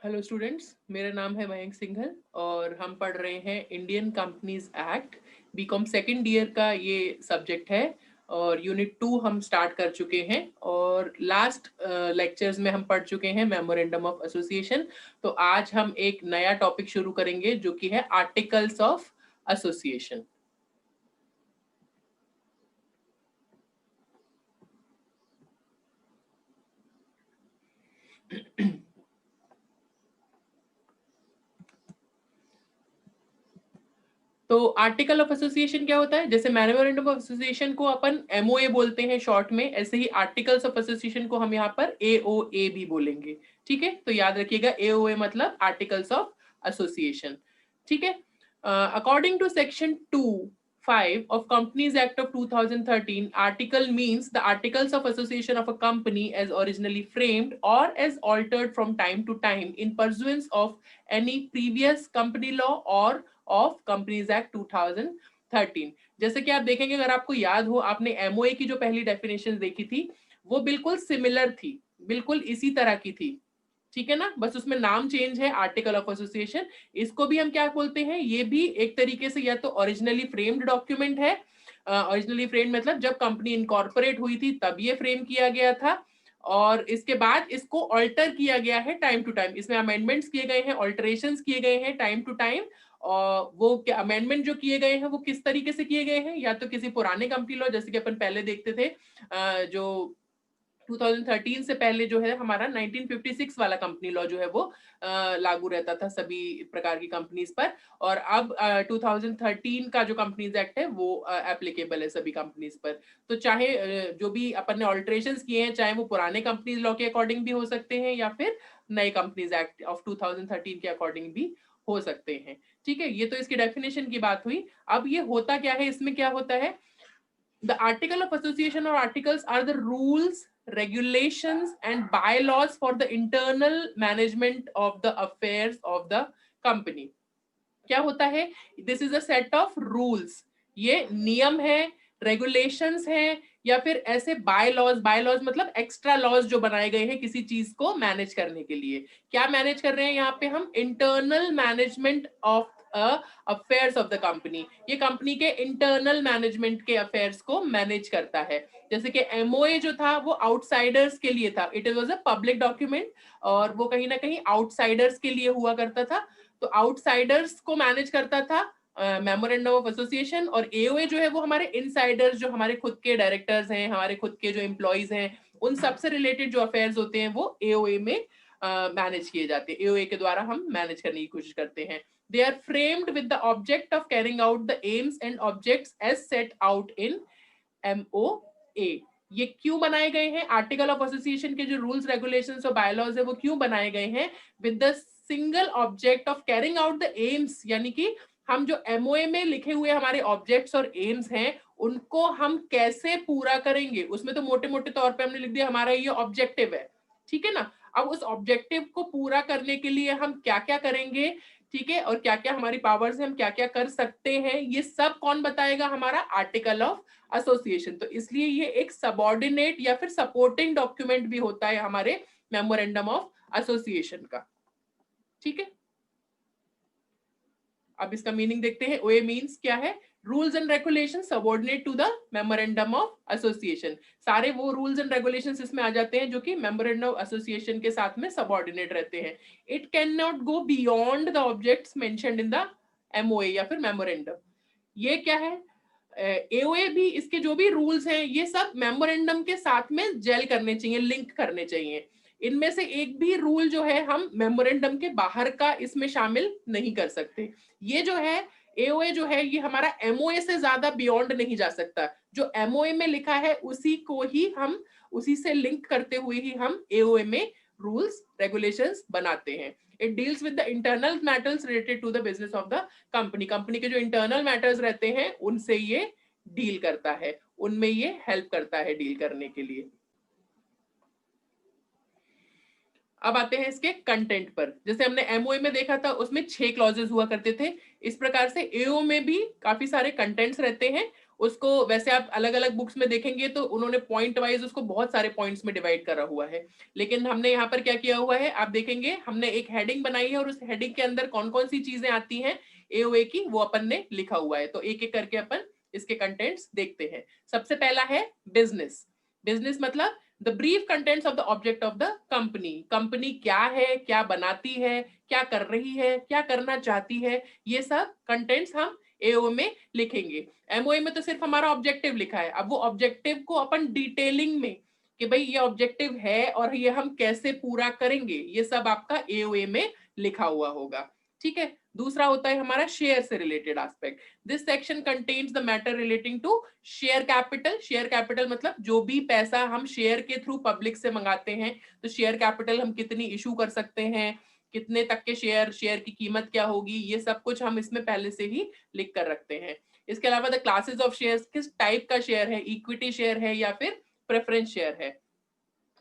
Hello students, मेरा नाम है मयंक सिंघल और हम पढ़ रहे हैं Indian companies act. BCom second year का ये सब्जेक्ट है और यूनिट 2 हम स्टार्ट कर चुके हैं और लास्ट लेक्चर्स में हम पढ़ चुके हैं मेमोरेंडम ऑफ एसोसिएशन। तो आज हम एक नया टॉपिक शुरू करेंगे जो कि है आर्टिकल्स ऑफ एसोसिएशन। तो आर्टिकल ऑफ एसोसिएशन क्या होता है? जैसे मेमोरेंडम ऑफ एसोसिएशन को अपन एमओए बोलते हैं शॉर्ट में, ऐसे ही आर्टिकल्स ऑफ एसोसिएशन को हम यहाँ पर एओए भी बोलेंगे। ठीक है, तो याद रखिएगा एओए मतलब आर्टिकल्स ऑफ एसोसिएशन। ठीक है, according to section 2(5) of Companies Act of 2013, article means the articles of association of a company as originally framed or as altered from time to time in pursuance of any previous company law or of companies act 2013। जैसे कि आप देखेंगे, अगर आपको याद हो, आपने MOA की जो पहली डेफिनेशन देखी थी वो बिल्कुल सिमिलर थी, बिल्कुल इसी तरह की थी। ठीक है ना, बस उसमें नाम चेंज है, आर्टिकल ऑफ एसोसिएशन। इसको भी हम क्या बोलते हैं? ये भी एक तरीके से या तो ओरिजिनली फ्रेम्ड डॉक्यूमेंट है। ओरिजिनली फ्रेम्ड मतलब जब कंपनी इनकॉर्पोरेट हुई थी तब ये फ्रेम किया गया था और इसके बाद इसको ऑल्टर किया गया है टाइम टू टाइम। इसमें अमेंडमेंट्स किए गए हैं, ऑल्टरेशंस किए गए हैं टाइम टू टाइम। और वो क्या अमेंडमेंट जो किए गए हैं वो किस तरीके से किए गए हैं? या तो किसी पुराने कंपनी लॉ, जैसे कि अपन पहले देखते थे जो 2013 से पहले जो है हमारा 1956 वाला कंपनी लॉ जो है वो लागू रहता था सभी प्रकार की कंपनीज पर। और अब 2013 का जो कंपनीज एक्ट है वो एप्लीकेबल है सभी कंपनीज पर। तो चाहे जो भी अपन ने ऑल्टरेशंस किए हैं, चाहे वो पुराने कंपनीज लॉ के अकॉर्डिंग भी हो सकते हैं या फिर नए कंपनीज एक्ट ऑफ 2013 के अकॉर्डिंग भी हो सकते हैं। ठीक है, ये तो इसकी डेफिनेशन की बात हुई। अब ये होता क्या है, इसमें क्या होता है? The article of association or articles are the rules, regulations and bylaws for the internal management of the affairs of the company. क्या होता है? This is a set of rules. ये नियम है, रेगुलेशंस है या फिर ऐसे बाय लॉज मतलब एक्स्ट्रा लॉज जो बनाए गए हैं किसी चीज को मैनेज करने के लिए। क्या मैनेज कर रहे हैं यहाँ पे हम? Internal management of affairs of the company. ये कंपनी के इंटरनल मैनेजमेंट के अफेयर्स को मैनेज करता है। जैसे कि एमओए जो था वो आउटसाइडर्स के लिए था, it was a public document और वो कहीं ना कहीं आउटसाइडर्स के लिए हुआ करता था। तो आउटसाइडर्स को मैनेज करता था मेमोरेंडम ऑफ एसोसिएशन, और एओए जो है वो हमारे इनसाइडर्स, जो हमारे खुद के डायरेक्टर्स हैं, हमारे खुद के जो एम्प्लॉइज हैं, उन सबसे रिलेटेड जो अफेयर्स होते हैं वो एओए में मैनेज किए जाते हैं। एओए के द्वारा हम मैनेज करने की कोशिश करते हैं। They are framed with the object of carrying out the aims and objects as set out in MOA. ये क्यों बनाए गए हैं? आर्टिकल ऑफ एसोसिएशन के जो रूल्स, रेगुलेशंस और बायलॉज है वो क्यों बनाए गए हैं? With the single object of carrying out the AIIMS, यानी कि हम जो एमओए में लिखे हुए हमारे ऑब्जेक्ट्स और एम्स हैं उनको हम कैसे पूरा करेंगे। उसमें तो मोटे मोटे तौर पे हमने लिख दिया हमारा ये ऑब्जेक्टिव है। ठीक है ना, अब उस ऑब्जेक्टिव को पूरा करने के लिए हम क्या क्या करेंगे, ठीक है, और क्या क्या हमारी पावर्स है, हम क्या क्या कर सकते हैं, ये सब कौन बताएगा? हमारा आर्टिकल ऑफ एसोसिएशन। तो इसलिए ये एक सबऑर्डिनेट या फिर सपोर्टिंग डॉक्यूमेंट भी होता है हमारे मेमोरेंडम ऑफ एसोसिएशन का। ठीक है, अब इसका मीनिंग देखते हैं। ओए मींस क्या है? Rules and regulation subordinate to the memorandum of association. सारे वो रूल्स एंड रेगुलेशंस इसमें आ जाते हैं जो कि मेमोरेंडम ऑफ एसोसिएशन के साथ में सबऑर्डिनेट रहते हैं। It can not go beyond the objects mentioned in the MOA या फिर मेमोरेंडम। ये क्या है? एओए भी, इसके जो भी रूल्स हैं ये सब मेमोरेंडम के साथ में जेल करने चाहिए, लिंक करने चाहिए। इनमें से एक भी रूल जो है हम मेमोरेंडम के बाहर का इसमें शामिल नहीं कर सकते। ये जो है एओए जो है ये हमारा एमओए से ज्यादा बियॉन्ड नहीं जा सकता। जो एमओए में लिखा है उसी को ही हम, उसी से लिंक करते हुए ही हम एओए में रूल्स रेगुलेशंस बनाते हैं। It deals with the internal matters related to the business of the company. Company के जो इंटरनल मैटर्स रहते हैं उनसे ये डील करता है, उनमें ये हेल्प करता है डील करने के लिए। अब आते हैं इसके कंटेंट पर। जैसे हमने एमओए में देखा था उसमें 6 क्लॉजेस हुआ करते थे, इस प्रकार से एओ में भी काफी सारे कंटेंट्स रहते हैं। उसको वैसे आप अलग अलग बुक्स में देखेंगे तो उन्होंने पॉइंट वाइज उसको बहुत सारे पॉइंट्स में डिवाइड करा हुआ है, लेकिन हमने यहाँ पर क्या किया हुआ है आप देखेंगे, हमने एक हेडिंग बनाई है और उस हेडिंग के अंदर कौन कौन सी चीजें आती हैं एओए की वो अपन ने लिखा हुआ है। तो एक एक करके अपन इसके कंटेंट्स देखते हैं। सबसे पहला है बिजनेस। बिजनेस मतलब the brief contents of the object of the company. Company क्या है, क्या बनाती है, क्या कर रही है, क्या करना चाहती है, ये सब कंटेंट्स हम एओ में लिखेंगे। एमओए में तो सिर्फ हमारा ऑब्जेक्टिव लिखा है, अब वो ऑब्जेक्टिव को अपन डिटेलिंग में कि भाई ये ऑब्जेक्टिव है और ये हम कैसे पूरा करेंगे, ये सब आपका एओए में लिखा हुआ होगा। ठीक है। दूसरा होता है हमारा शेयर से related aspect. This section contains the matter relating to share capital. Share capital मतलब जो भी पैसा हम शेयर के थ्रू पब्लिक से मंगाते हैं, तो शेयर कैपिटल हम कितनी इशू कर सकते हैं, कितने तक के शेयर, शेयर की कीमत क्या होगी, ये सब कुछ हम इसमें पहले से ही लिख कर रखते हैं। इसके अलावा द क्लासेस ऑफ शेयर्स, किस टाइप का शेयर है, इक्विटी शेयर है या फिर प्रेफरेंस शेयर है।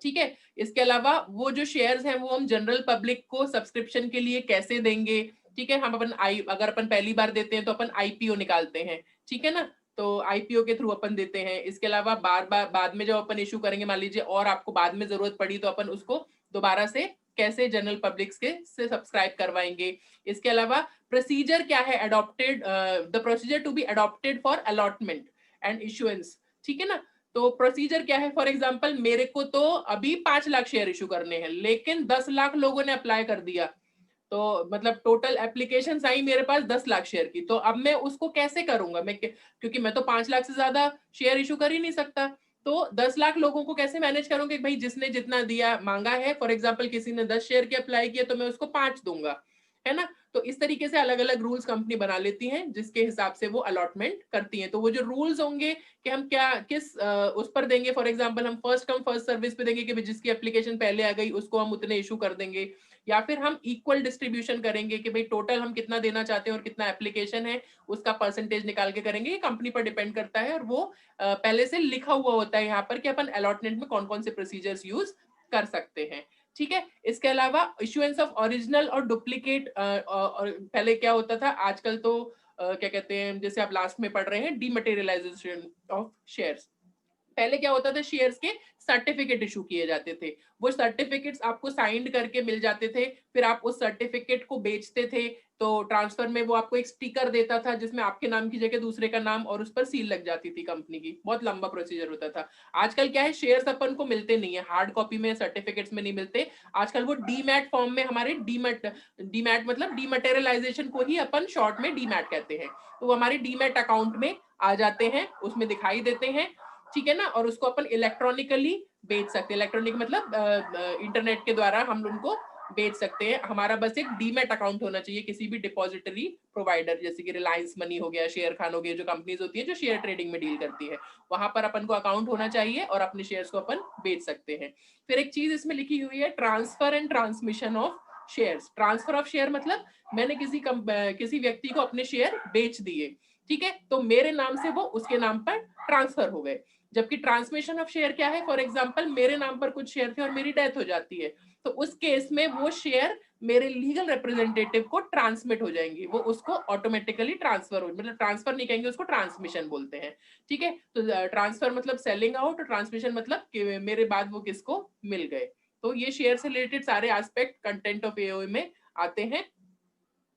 ठीक है। इसके अलावा वो जो शेयर्स हैं वो हम जनरल पब्लिक को सब्सक्रिप्शन के लिए कैसे देंगे। ठीक है। हम अपन अगर अपन पहली बार देते हैं तो अपन आईपीओ निकालते हैं, ठीक है ना, तो आईपीओ के थ्रू अपन देते हैं। इसके अलावा बार बार बाद में जब अपन इशू करेंगे मान लीजिए और आपको बाद में जरूरत पड़ी तो अपन उसको दोबारा से कैसे जनरल पब्लिक के से सब्सक्राइब करवाएंगे। इसके अलावा प्रोसीजर क्या है adopted, the procedure to be adopted for allotment and issuance. ठीक है ना, तो प्रोसीजर क्या है, फॉर एग्जांपल मेरे को तो अभी 5 लाख शेयर इशू करने हैं लेकिन 10 लाख लोगों ने अप्लाई कर दिया, तो मतलब टोटल एप्लीकेशन आई मेरे पास 10 लाख शेयर की, तो अब मैं उसको कैसे करूंगा, मैं क्योंकि मैं तो 5 लाख से ज्यादा शेयर इशू कर ही नहीं सकता, तो 10 लाख लोगों को कैसे मैनेज करूंगा कि भाई जिसने जितना दिया मांगा है, फॉर एग्जाम्पल किसी ने 10 शेयर के अप्लाई किया तो मैं उसको 5 दूंगा, है ना। तो इस तरीके से अलग अलग रूल्स कंपनी बना लेती हैं जिसके हिसाब से वो अलॉटमेंट करती हैं। तो वो जो रूल्स होंगे कि हम क्या किस उस पर देंगे, फॉर एग्जांपल हम फर्स्ट कम फर्स्ट सर्विस पे देंगे कि जिसकी एप्लीकेशन पहले आ गई उसको हम उतने इशू कर देंगे, या फिर हम इक्वल डिस्ट्रीब्यूशन करेंगे कि भाई टोटल हम कितना देना चाहते हैं और कितना एप्लीकेशन है उसका परसेंटेज निकाल के करेंगे। ये कंपनी पर डिपेंड करता है और वो पहले से लिखा हुआ होता है यहाँ पर कि अपन अलॉटमेंट में कौन कौन से प्रोसीजर्स यूज कर सकते हैं। ठीक है। इसके अलावा इशुएंस ऑफ ओरिजिनल और डुप्लीकेट, पहले क्या होता था, आजकल तो क्या कहते हैं, जैसे आप लास्ट में पढ़ रहे हैं डीमटेरियलाइजेशन ऑफ शेयर्स। पहले क्या होता था, शेयर्स के सर्टिफिकेट इशू किए जाते थे, वो सर्टिफिकेट्स आपको साइंड करके मिल जाते थे, फिर आप उस सर्टिफिकेट को बेचते थे, तो ट्रांसफर में वो आपको एक स्टिकर देता था जिसमें आपके नाम की जगह दूसरे का नाम और उस पर सील लग जाती थी कंपनी की। बहुत लंबा प्रोसीजर होता था। आजकल क्या है, शेयर्स अपन को मिलते नहीं है हार्ड कॉपी में, सर्टिफिकेट्स में नहीं मिलते। आजकल वो डीमैट फॉर्म में हमारे डीमैट मतलब डीमटेरियलाइजेशन को ही अपन शॉर्ट में डीमैट कहते हैं, तो वो हमारे डीमैट अकाउंट में आ जाते हैं, उसमें दिखाई देते हैं। ठीक है ना, और उसको अपन इलेक्ट्रॉनिकली बेच सकते हैं। इलेक्ट्रॉनिक मतलब इंटरनेट के द्वारा हम उनको बेच सकते हैं। हमारा बस एक डीमैट अकाउंट होना चाहिए किसी भी डिपॉजिटरी प्रोवाइडर, जैसे कि रिलायंस मनी हो गया, शेयर खान हो गया, जो कंपनीज होती है जो शेयर ट्रेडिंग में डील करती है, वहां पर अपन को अकाउंट होना चाहिए और अपने शेयर्स को अपन बेच सकते हैं। फिर एक चीज इसमें लिखी हुई है, transfer and transmission of shares. Transfer of share मतलब मैंने किसी व्यक्ति को अपने शेयर बेच दिए, ठीक है, तो मेरे नाम से वो उसके नाम पर ट्रांसफर हो गए। जबकि ट्रांसमिशन ऑफ शेयर क्या है, फॉर एग्जांपल मेरे नाम पर कुछ शेयर थे और मेरी डेथ हो जाती है, तो उस केस में वो शेयर मेरे लीगल रिप्रेजेंटेटिव को ट्रांसमिट हो जाएंगी, वो उसको ऑटोमेटिकली ट्रांसफर हो, मतलब ट्रांसफर नहीं कहेंगे उसको, ट्रांसमिशन बोलते हैं। ठीक है, तो ट्रांसफर मतलब सेलिंग आउट और ट्रांसमिशन मतलब कि मेरे बाद वो किसको मिल गए। तो ये शेयर से रिलेटेड सारे एस्पेक्ट कंटेंट ऑफ एओए में आते हैं।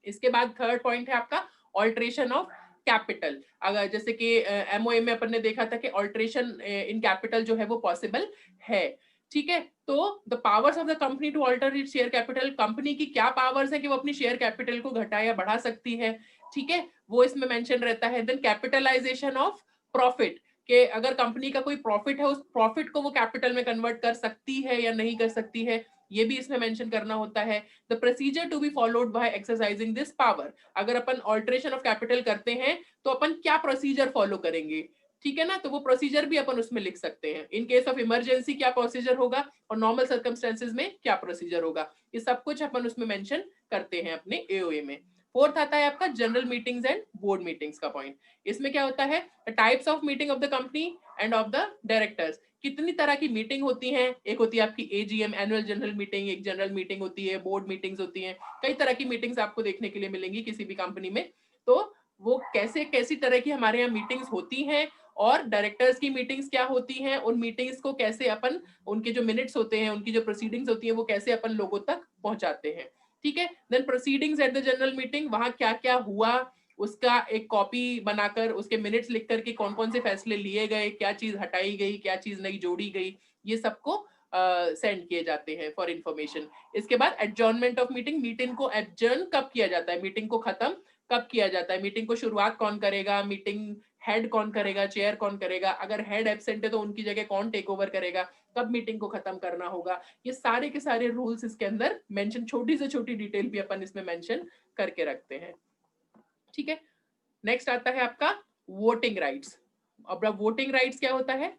इसके बाद थर्ड पॉइंट है आपका ऑल्ट्रेशन ऑफ कैपिटल। अगर जैसे कि एमओए में अपन ने देखा था कि ऑल्ट्रेशन इन कैपिटल जो है वो पॉसिबल है। ठीक है, तो the powers of the company to alter it share capital, company की क्या पावर्स है कि वो अपनी शेयर कैपिटल को घटा या बढ़ा सकती है। ठीक है, वो इसमें मेंशन रहता है। देन कैपिटलाइजेशन ऑफ प्रॉफिट, कि अगर कंपनी का कोई प्रॉफिट है उस प्रॉफिट को वो कैपिटल में कन्वर्ट कर सकती है या नहीं कर सकती है, ये भी इसमें मेंशन करना होता है। The procedure to be followed by exercising this power, अगर अपन ऑल्ट्रेशन ऑफ कैपिटल करते हैं तो अपन क्या प्रोसीजर फॉलो करेंगे। ठीक है ना, तो वो प्रोसीजर भी अपन उसमें लिख सकते हैं। इन केस ऑफ इमरजेंसी क्या प्रोसीजर होगा और नॉर्मल सर्कमस्टेंसेज में क्या प्रोसीजर होगा, ये सब कुछ अपन उसमें मेंशन करते हैं अपने एओए में। फोर्थ आता है आपका general meetings and board meetings का पॉइंट। इसमें क्या होता है, types of meeting of the company end of the directors, कितनी तरह की मीटिंग होती हैं। एक होती है आपकी एजीएम एनुअल जनरल मीटिंग, एक जनरल मीटिंग होती है, बोर्ड मीटिंग्स होती हैं, कई तरह की मीटिंग्स आपको देखने के लिए मिलेंगी किसी भी कंपनी में। तो वो कैसी तरह की हमारे यहाँ मीटिंग्स होती हैं और डायरेक्टर्स की मीटिंग्स क्या होती हैं, उन मीटिंग्स को कैसे अपन, उनके जो मिनट्स होते हैं, उनकी जो प्रोसीडिंग्स होती है वो कैसे अपन लोगों तक पहुंचाते हैं, ठीक है। Then proceedings at the general meeting, वहां क्या क्या हुआ उसका एक कॉपी बनाकर, उसके मिनट्स लिख करके कौन कौन से फैसले लिए गए, क्या चीज हटाई गई, क्या चीज नई जोड़ी गई, ये सबको सेंड किए जाते हैं फॉर इंफॉर्मेशन। इसके बाद एडजॉर्नमेंट ऑफ मीटिंग, मीटिंग को एडजर्न कब किया जाता है, मीटिंग को खत्म कब किया जाता है, मीटिंग को शुरुआत कौन करेगा, मीटिंग हेड कौन करेगा, चेयर कौन करेगा, अगर हेड एब्सेंट है तो उनकी जगह कौन टेक ओवर करेगा, कब मीटिंग को खत्म करना होगा, ये सारे के सारे रूल्स इसके अंदर मेंशन, छोटी से छोटी डिटेल भी अपन इसमें मेंशन करके रखते हैं, ठीक है। नेक्स्ट आता है आपका वोटिंग राइट्स। अब वोटिंग राइट्स क्या होता है,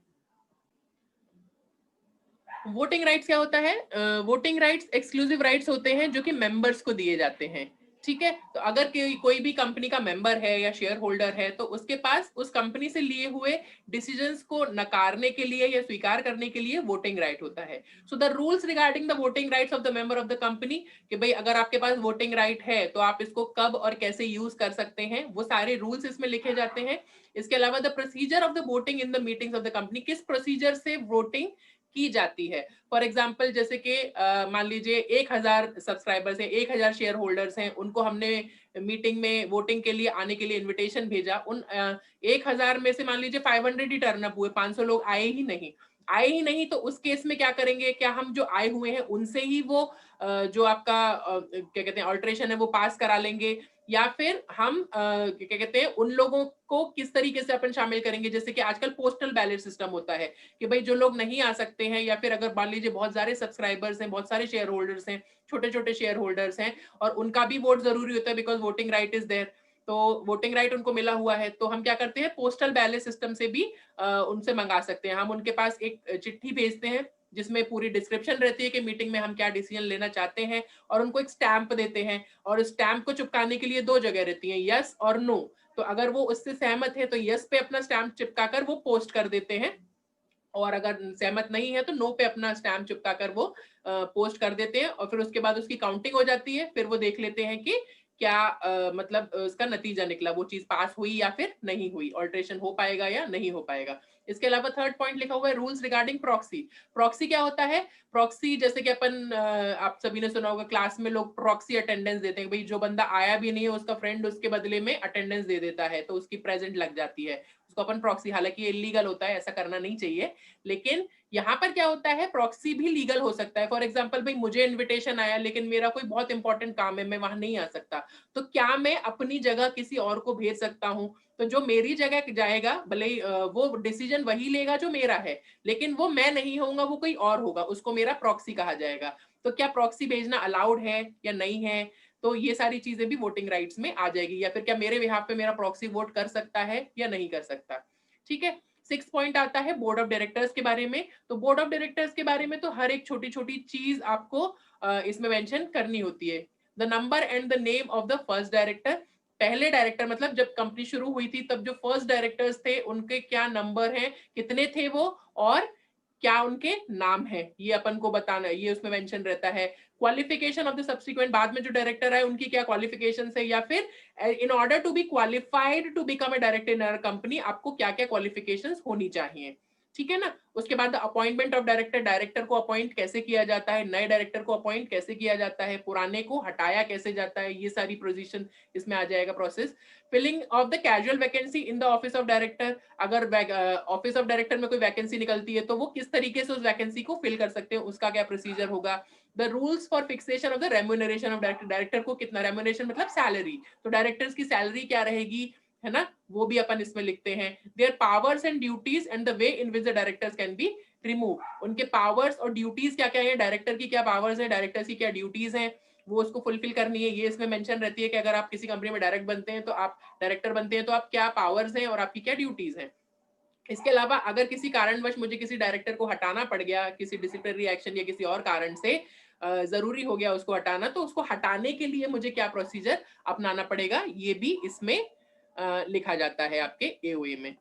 वोटिंग राइट्स क्या होता है, वोटिंग राइट्स एक्सक्लूसिव राइट्स होते हैं जो कि मेंबर्स को दिए जाते हैं, ठीक है। तो अगर कोई भी कंपनी का मेंबर है या शेयर होल्डर है तो उसके पास उस कंपनी से लिए हुए डिसीजंस को नकारने के लिए या स्वीकार करने के लिए वोटिंग राइट होता है। So the rules regarding the voting rights of the member of the company, कि भाई अगर आपके पास वोटिंग राइट है तो आप इसको कब और कैसे यूज कर सकते हैं, वो सारे रूल्स इसमें लिखे जाते हैं। इसके अलावा the procedure of the voting in the meetings of the company, किस प्रोसीजर से वोटिंग की जाती है। फॉर एग्जाम्पल जैसे कि मान लीजिए 1000 सब्सक्राइबर्स हैं, 1000 शेयर होल्डर्स हैं, उनको हमने मीटिंग में वोटिंग के लिए आने के लिए इनविटेशन भेजा, उन 1000 में से मान लीजिए 500 ही टर्न अप हुए, 500 लोग आए ही नहीं, तो उस केस में क्या करेंगे, क्या हम जो आए हुए हैं उनसे ही वो जो आपका क्या कहते हैं ऑल्ट्रेशन है वो पास करा लेंगे, या फिर हम क्या कहते हैं उन लोगों को किस तरीके से अपन शामिल करेंगे, जैसे कि आजकल पोस्टल बैलेट सिस्टम होता है कि भाई जो लोग नहीं आ सकते हैं, या फिर अगर मान लीजिए बहुत सारे सब्सक्राइबर्स हैं, बहुत सारे शेयर होल्डर्स हैं, छोटे छोटे शेयर होल्डर्स हैं, और उनका भी वोट जरूरी होता है because voting right is there, तो वोटिंग राइट उनको मिला हुआ है, तो हम क्या करते हैं पोस्टल बैलेट सिस्टम से भी उनसे मंगा सकते हैं। हम उनके पास एक चिट्ठी भेजते हैं जिसमें पूरी डिस्क्रिप्शन रहती है कि मीटिंग में हम क्या डिसीजन लेना चाहते हैं, और उनको एक स्टैंप देते हैं, और स्टैंप को चिपकाने के लिए 2 जगह रहती हैं, यस और नो। तो अगर वो उससे सहमत है तो यस पे अपना स्टैंप चिपकाकर वो पोस्ट कर देते हैं, और अगर सहमत नहीं है तो नो पे अपना स्टैंप चिपकाकर वो पोस्ट कर देते हैं, और फिर उसके बाद उसकी काउंटिंग हो जाती है, फिर वो देख लेते हैं कि क्या मतलब उसका नतीजा निकला, वो चीज पास हुई या फिर नहीं हुई, ऑल्ट्रेशन हो पाएगा या नहीं हो पाएगा। इसके अलावा थर्ड पॉइंट लिखा हुआ है रूल्स रिगार्डिंग प्रॉक्सी। प्रॉक्सी क्या होता है, प्रॉक्सी जैसे कि अपन आप सभी ने सुना होगा क्लास में लोग प्रॉक्सी अटेंडेंस देते हैं, भाई जो बंदा आया भी नहीं है उसका फ्रेंड उसके बदले में अटेंडेंस दे देता है तो उसकी प्रेजेंट लग जाती है, उसको अपन प्रॉक्सी, हालांकि इलीगल होता है, ऐसा करना नहीं चाहिए, लेकिन यहाँ पर क्या होता है प्रॉक्सी भी लीगल हो सकता है। फॉर एग्जाम्पल भाई मुझे इन्विटेशन आया लेकिन मेरा कोई बहुत इंपॉर्टेंट काम है, मैं वहां नहीं आ सकता, तो क्या मैं अपनी जगह किसी और को भेज सकता हूँ, तो जो मेरी जगह जाएगा भले ही वो डिसीजन वही लेगा जो मेरा है, लेकिन वो मैं नहीं होऊंगा, वो कोई और होगा, उसको मेरा प्रॉक्सी कहा जाएगा। तो क्या प्रॉक्सी भेजना अलाउड है या नहीं है, तो ये सारी चीजें भी वोटिंग राइट्स में आ जाएगी, या फिर क्या मेरे बिहाफ पे मेरा प्रॉक्सी वोट कर सकता है या नहीं कर सकता, ठीक है। 6 पॉइंट आता है बोर्ड ऑफ डायरेक्टर्स के बारे में। तो बोर्ड ऑफ डायरेक्टर्स के बारे में तो हर एक छोटी छोटी चीज आपको इसमें मेंशन करनी होती है। The number and the name of the first director, पहले डायरेक्टर मतलब जब कंपनी शुरू हुई थी तब जो फर्स्ट डायरेक्टर्स थे उनके क्या नंबर हैं, कितने थे वो, और क्या उनके नाम है, ये अपन को बताना है, ये उसमें मेंशन रहता है। क्वालिफिकेशन ऑफ द सब्सिक्वेंट, बाद में जो डायरेक्टर है उनकी क्या क्वालिफिकेशन है, या फिर in order to be qualified to become a director in our company आपको क्या क्या क्वालिफिकेशंस होनी चाहिए, ठीक है ना। उसके बाद अपॉइंटमेंट ऑफ डायरेक्टर, डायरेक्टर को अपॉइंट कैसे किया जाता है, नए डायरेक्टर को अपॉइंट कैसे किया जाता है, पुराने को हटाया कैसे जाता है, ये सारी पोजीशन इसमें आ जाएगा process. Filling of the casual vacancy in the office of director, अगर ऑफिस ऑफ डायरेक्टर में कोई वैकेंसी निकलती है तो वो किस तरीके से उस वैकेंसी को फिल कर सकते हैं, उसका क्या प्रोसीजर होगा। The rules for fixation of the remuneration of director, director को कितना रेम्यूनरेशन मतलब सैलरी, तो डायरेक्टर्स की सैलरी क्या रहेगी, है ना, वो भी अपन इसमें लिखते हैं। There powers and duties and the way in which the directors can be remove, उनके पावर्स और ड्यूटीज क्या क्या है, डायरेक्टर की क्या पावर्स है, डायरेक्टर्स की क्या ड्यूटीज हैं, वो उसको फुलफिल करनी है, ये इसमें मेंशन रहती है कि अगर आप किसी कंपनी में डायरेक्ट बनते हैं तो आप डायरेक्टर बनते हैं तो आप क्या पावर्स हैं और आपकी क्या ड्यूटीज हैं। इसके अलावा अगर किसी कारणवश मुझे किसी डायरेक्टर को हटाना पड़ गया, किसी डिसिप्लिनरी एक्शन या किसी और कारण से जरूरी हो गया उसको हटाना, तो उसको हटाने के लिए मुझे क्या प्रोसीजर अपनाना पड़ेगा, ये भी इसमें लिखा जाता है आपके एओए में।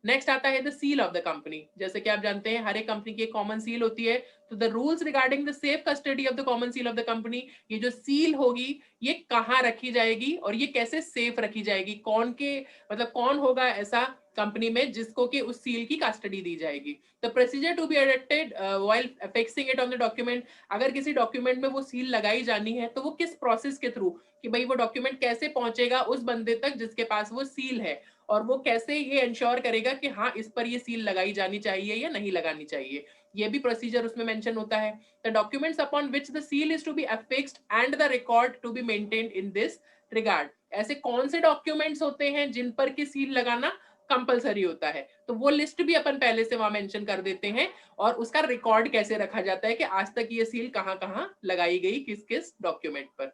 नेक्स्ट आता है the seal of the company, जैसे कि आप जानते हैं हर एक कंपनी की एक कॉमन सील होती है, तो the rules regarding the safe custody of the common seal of the company, ये जो सील होगी ये कहाँ रखी जाएगी और ये कैसे सेफ रखी जाएगी, कौन के मतलब कौन होगा ऐसा कंपनी में जिसको कि उस सील की कस्टडी दी जाएगी। The procedure to be adopted while fixing it on the document, अगर किसी डॉक्यूमेंट में वो सील लगाई जानी है तो वो किस प्रोसेस के थ्रू, कि भाई वो डॉक्यूमेंट कैसे पहुंचेगा उस बंदे तक जिसके पास वो सील है, और वो कैसे ये इंश्योर करेगा कि हाँ इस पर ये सील लगाई जानी चाहिए या नहीं लगानी चाहिए, ये भी प्रोसीजर उसमें मेंशन होता है। The documents upon which the seal is to be affixed and the record to be maintained in this regard, ऐसे कौन से डॉक्यूमेंट्स होते हैं जिन पर की सील लगाना कंपलसरी होता है, तो वो लिस्ट भी अपन पहले से वहां मेंशन कर देते हैं, और उसका रिकॉर्ड कैसे रखा जाता है कि आज तक ये सील कहां कहां लगाई गई किस किस डॉक्यूमेंट पर।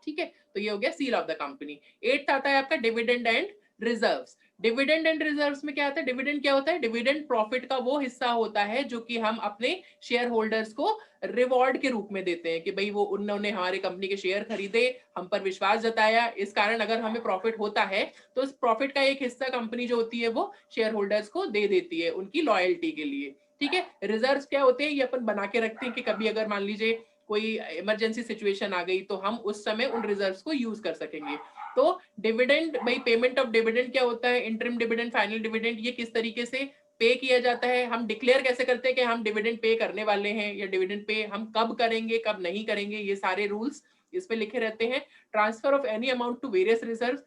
ठीक है, तो ये हो गया seal of the company. 8th आता है आपका dividend and reserves. Dividend and reserves में क्या आता है, डिविडेंड क्या होता है, डिविडेंड प्रॉफिट का वो हिस्सा होता है जो कि हम अपने शेयर होल्डर्स को रिवॉर्ड के रूप में देते हैं, कि भाई वो उन्होंने हमारे कंपनी के शेयर खरीदे, हम पर विश्वास जताया, इस कारण अगर हमें प्रॉफिट होता है तो उस प्रॉफिट का एक हिस्सा कंपनी जो होती है वो शेयर होल्डर्स को दे देती है उनकी लॉयल्टी के लिए। ठीक है, रिजर्व्स क्या होते हैं, ये अपन बना के रखते हैं कि कभी अगर मान लीजिए कोई इमरजेंसी सिचुएशन आ गई तो हम उस समय उन रिजर्व्स को यूज कर सकेंगे। तो डिविडेंड, भाई पेमेंट ऑफ डिविडेंड क्या होता है, इंटरिम डिविडेंड, फाइनल डिविडेंड, ये किस तरीके से पे किया जाता है, हम डिक्लेयर कैसे करते हैं कि हम डिविडेंड पे करने वाले हैं, या डिविडेंड पे हम कब करेंगे कब नहीं करेंगे, ये सारे रूल्स इस पे लिखे रहते हैं। Transfer of any amount to various reserve,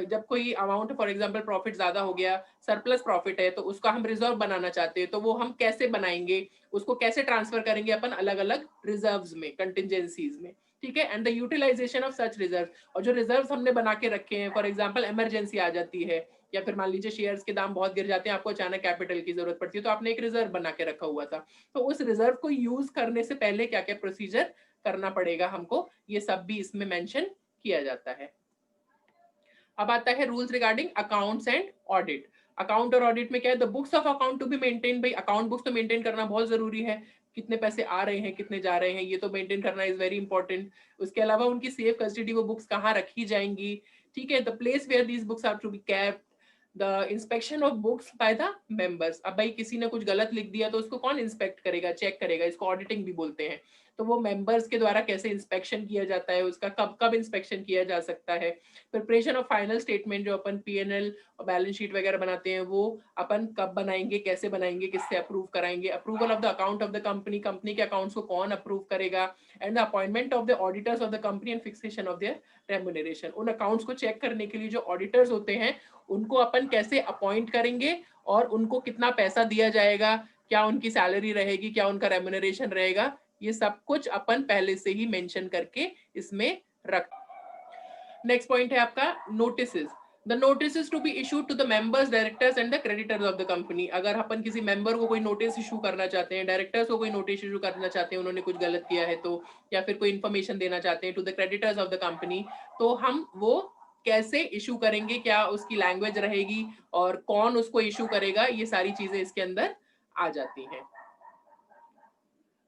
जब कोई अमाउंट फॉर एग्जांपल प्रॉफिट ज्यादा हो गया, सरप्लस प्रॉफिट है, तो उसका हम रिजर्व बनाना चाहते हैं, तो वो हम कैसे बनाएंगे, उसको कैसे ट्रांसफर करेंगे अपन अलग अलग रिजर्व्स में, कंटिजेंसीज में। ठीक है, and the utilization of such reserve, और जो रिजर्व्स हमने बना के रखे हैं, फॉर एग्जांपल इमरजेंसी आ जाती है, या फिर मान लीजिए शेयर्स के दाम बहुत गिर जाते हैं, आपको अचानक कैपिटल की जरूरत पड़ती है, तो आपने एक रिजर्व बना के रखा हुआ था, तो उस रिजर्व को यूज करने से पहले क्या क्या प्रोसीजर करना पड़ेगा हमको, ये सब भी इसमें मेंशन किया जाता है। अब आता है rules regarding accounts and audit. Account और ऑडिट में क्या है, the books of account to be maintain, भाई अकाउंट बुक्स तो मेंटेन करना बहुत जरूरी है, कितने पैसे आ रहे हैं कितने जा रहे हैं ये तो मेंटेन करना इज वेरी इंपॉर्टेंट। उसके अलावा उनकी सेफ कस्टडी, वो बुक्स कहाँ रखी जाएंगी, ठीक है, the place where these books are to be kept, the inspection of books by the members. अब भाई किसी ने कुछ गलत लिख दिया तो उसको कौन इंस्पेक्ट करेगा, चेक करेगा, इसको ऑडिटिंग भी बोलते हैं, तो वो मेंबर्स के द्वारा कैसे इंस्पेक्शन किया जाता है, उसका कब कब इंस्पेक्शन किया जा सकता है। प्रिपरेशन ऑफ फाइनल स्टेटमेंट, जो अपन पीएनएल और बैलेंस शीट वगैरह बनाते हैं, वो अपन कब बनाएंगे, कैसे बनाएंगे, किससे अप्रूव कराएंगे, approval of the account of the company, company के अकाउंट्स को कौन अप्रूव करेगा, and the appointment of the auditors of the company and fixation of their remuneration. उन अकाउंट्स को चेक करने के लिए जो ऑडिटर्स होते हैं उनको अपन कैसे अपॉइंट करेंगे और उनको कितना पैसा दिया जाएगा, क्या उनकी सैलरी रहेगी, क्या उनका रेम्युनरेशन रहेगा, ये सब कुछ अपन पहले से ही मेंशन करके इसमें रख। नेक्स्ट पॉइंट है आपका notices. The notice to be issued to the members, directors and the creditors of the company. अगर अपन किसी मेंबर को कोई नोटिस इशू करना चाहते हैं, डायरेक्टर्स को कोई नोटिस इशू करना चाहते हैं, उन्होंने कुछ गलत किया है तो, या फिर कोई इन्फॉर्मेशन देना चाहते हैं to the creditors of the company, तो हम वो कैसे इशू करेंगे, क्या उसकी लैंग्वेज रहेगी और कौन उसको इशू करेगा, ये सारी चीजें इसके अंदर आ जाती हैं।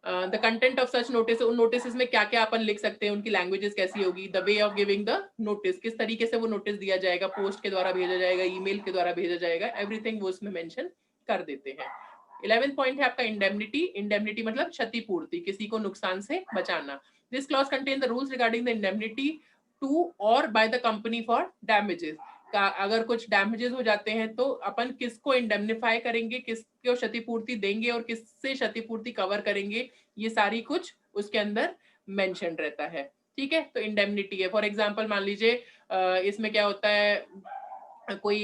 The content of such notice, उन नोटिस में क्या क्या अपन लिख सकते हैं, उनकी लैंग्वेजेस कैसी होगी, the way of giving the notice, किस तरीके से वो नोटिस दिया जाएगा, पोस्ट के द्वारा भेजा जाएगा, ईमेल के द्वारा भेजा जाएगा, एवरीथिंग वो उसमें मेंशन कर देते हैं। 11th पॉइंट है आपका इंडेमनिटी। इंडेमनिटी मतलब क्षतिपूर्ति, किसी को नुकसान से बचाना। This clause contain the rules regarding the indemnity to or by the company for damages. का अगर कुछ डैमेजेस हो जाते हैं तो अपन किसको इंडेमनिफाई करेंगे, किसको क्षतिपूर्ति देंगे और किससे क्षतिपूर्ति कवर करेंगे, ये सारी कुछ उसके अंदर मेंशन रहता है। ठीक है, तो इंडेमनिटी है, फॉर एग्जांपल मान लीजिए इसमें क्या होता है, कोई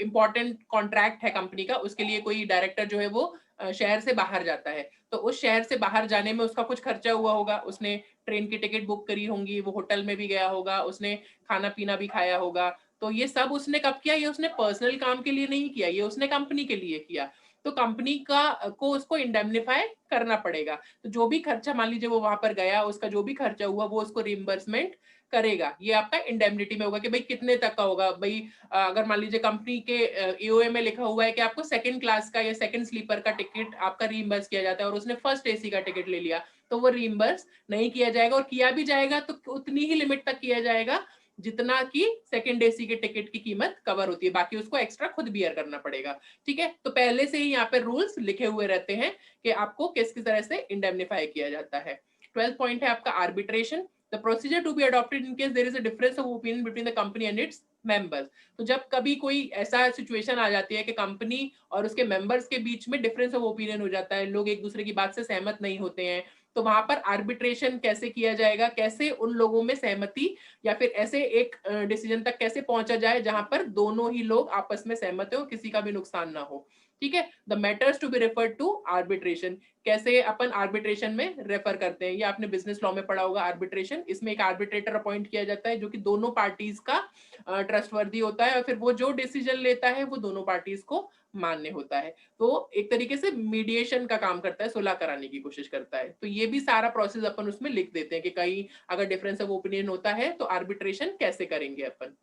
इंपॉर्टेंट कॉन्ट्रैक्ट है कंपनी का, उसके लिए कोई डायरेक्टर जो है वो शहर से बाहर जाता है, तो उस शहर से बाहर जाने में उसका कुछ खर्चा हुआ होगा, उसने ट्रेन की टिकट बुक करी होंगी, वो होटल में भी गया होगा, उसने खाना पीना भी खाया होगा, तो ये सब उसने कब किया, ये उसने पर्सनल काम के लिए नहीं किया, ये उसने कंपनी के लिए किया, तो कंपनी का को उसको इंडेमनिफाई करना पड़ेगा। तो जो भी खर्चा मान लीजिए वो वहां पर गया, उसका जो भी खर्चा हुआ वो उसको रिइंबर्समेंट करेगा। ये आपका इंडेमनिटी में होगा कि भाई कितने तक का होगा, भाई अगर मान लीजिए कंपनी के ईओए में लिखा हुआ है कि आपको सेकंड क्लास का या सेकंड स्लीपर का टिकट आपका रीइंबर्स किया जाता है और उसने फर्स्ट एसी का टिकट ले लिया, तो वो रीइंबर्स नहीं किया जाएगा, और किया भी जाएगा तो उतनी ही लिमिट तक किया जाएगा जितना की सेकंड एसी के टिकट की कीमत कवर होती है, बाकी उसको एक्स्ट्रा खुद बियर करना पड़ेगा। ठीक है, तो पहले से ही यहाँ पे रूल्स लिखे हुए रहते हैं कि आपको किस किस तरह से इंडेमनीफाई किया जाता है। 12th पॉइंट है आपका arbitration, the procedure to be adopted in case there is a difference of opinion between the company and its members. तो जब कभी कोई ऐसा सिचुएशन आ जाती है कि कंपनी और उसके मेंबर्स के बीच में डिफरेंस ऑफ ओपिनियन हो जाता है, लोग एक दूसरे की बात से सहमत नहीं होते हैं, तो वहां पर आर्बिट्रेशन कैसे किया जाएगा, कैसे उन लोगों में सहमति या फिर ऐसे एक डिसीजन तक कैसे पहुंचा जाए जहां पर दोनों ही लोग आपस में सहमत हो, किसी का भी नुकसान ना हो। ठीक है, the matters to be referred to arbitration, कैसे अपन आर्बिट्रेशन में रेफर करते हैं, ये आपने बिजनेस लॉ में पढ़ा होगा आर्बिट्रेशन। इसमें एक आर्बिट्रेटर अपॉइंट किया जाता है जो कि दोनों पार्टीज का ट्रस्टवर्दी होता है और फिर वो जो डिसीजन लेता है वो दोनों पार्टीज को मान्य होता है। तो एक तरीके से मीडिएशन का काम करता है, सुलह कराने की कोशिश करता है। तो ये भी सारा प्रोसेस अपन उसमें लिख देते हैं कि कहीं अगर डिफरेंस ऑफ ओपिनियन होता है तो आर्बिट्रेशन कैसे करेंगे अपन।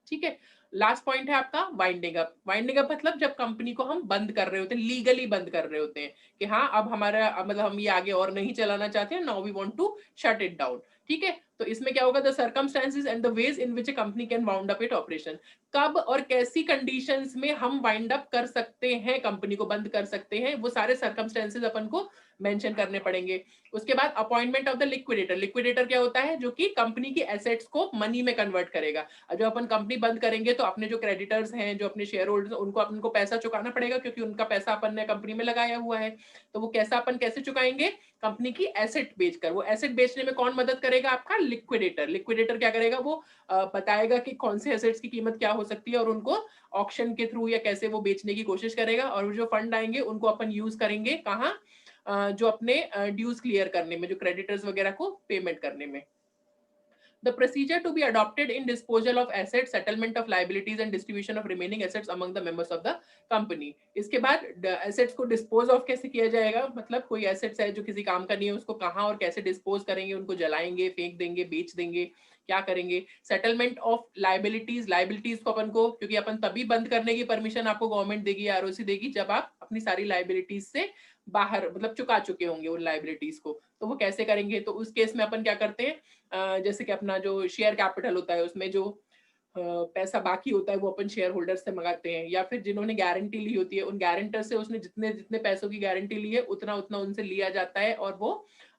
ठीक है, लास्ट पॉइंट है आपका वाइंडिंग अप। वाइंडिंग अप मतलब जब कंपनी को हम बंद कर रहे होते हैं, लीगली बंद कर रहे होते हैं कि हाँ अब हमारा मतलब हम ये आगे और नहीं चलाना चाहते हैं, now we want to shut it down. ठीक है, तो इसमें क्या होगा, the circumstances and the ways in which a company can wound up it operation, कब और कैसी कंडीशंस में हम वाइंड अप कर सकते हैं, कंपनी को बंद कर सकते हैं, वो सारे सर्कमस्टेंसेस अपन को मेंशन करने पड़ेंगे। उसके बाद appointment of the liquidator. Liquidator क्या होता है, जो कि कंपनी की एसेट्स को मनी में कन्वर्ट करेगा। जब अपन कंपनी बंद करेंगे तो अपने जो क्रेडिटर्स हैं, जो अपने शेयर होल्डर्स, उनको अपन को पैसा चुकाना पड़ेगा क्योंकि उनका पैसा अपन ने कंपनी में लगाया हुआ है। तो वो कैसा अपन कैसे चुकाएंगे, कंपनी की एसेट बेचकर। वो एसेट बेचने में कौन मदद करेगा, आपका लिक्विडेटर। लिक्विडेटर क्या करेगा, वो बताएगा कि कौन से एसेट्स की कीमत क्या हो सकती है और उनको ऑक्शन के थ्रू या कैसे वो बेचने की कोशिश करेगा, और जो फंड आएंगे उनको अपन यूज करेंगे कहाँ, जो अपने ड्यूज क्लियर करने में, जो क्रेडिटर्स वगैरह को पेमेंट करने में। The procedure to be adopted in disposal of assets, settlement of liabilities and distribution of remaining assets among the members of the company. इसके बाद assets को dispose of कैसे किया जाएगा, मतलब कोई assets है जो किसी काम का नहीं है, उसको कहाँ और कैसे dispose करेंगे, उनको जलाएंगे, फेंक देंगे, बेच देंगे, क्या करेंगे। सेटलमेंट ऑफ लाइबिलिटीज, लाइबिलिटीज को अपन को, क्योंकि अपन तभी बंद करने की परमिशन आपको गवर्नमेंट देगी, आरओसी देगी, जब आप अपनी सारी लाइबिलिटीज से बाहर मतलब चुका चुके होंगे उन लाइबिलिटीज को। तो वो कैसे करेंगे, तो उस केस में अपन क्या करते हैं, जैसे कि अपना जो शेयर कैपिटल होता है उसमें जो पैसा बाकी होता है वो अपन शेयर होल्डर से मंगाते हैं, या फिर जिन्होंने गारंटी ली होती है उन गारंटर से उसने जितने जितने पैसों की गारंटी ली है उतना उतना उनसे लिया जाता है और वो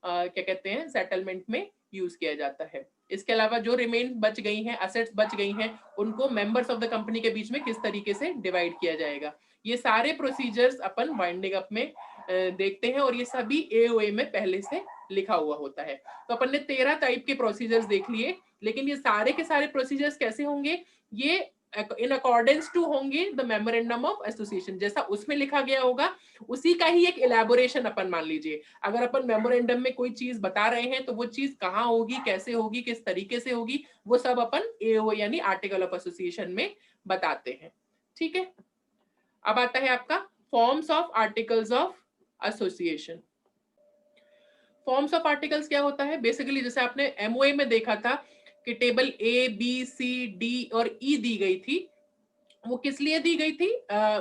क्या कहते हैं सेटलमेंट में यूज किया जाता है। इसके अलावा जो रिमेन बच गई हैं, एसेट्स बच गई हैं, उनको मेंबर्स ऑफ द कंपनी के बीच में किस तरीके से डिवाइड किया जाएगा, ये सारे प्रोसीजर्स अपन वाइंडिंग अप में देखते हैं और ये सभी एओए में पहले से लिखा हुआ होता है। तो अपन ने 13 टाइप के प्रोसीजर्स देख लिए, लेकिन ये सारे के सारे प्रोसीजर्स कैसे होंगे, ये इन अकॉर्डेंस टू होंगे द मेमोरेंडम ऑफ एसोसिएशन, जैसा उसमें लिखा गया होगा उसी का ही एक इलेबोरेशन अपन मान लीजिए। अगर अपन मेमोरेंडम में कोई चीज बता रहे हैं तो वो चीज कहाँ होगी, कैसे होगी, किस तरीके से होगी, वो सब अपन एओ यानी आर्टिकल ऑफ एसोसिएशन में बताते हैं। ठीक है, अब आता है आपका forms of articles of association. Forms of articles क्या होता है, बेसिकली जैसे आपने एमओए में देखा था कि table A B C D और ई दी गई थी, वो किस लिए दी गई थी,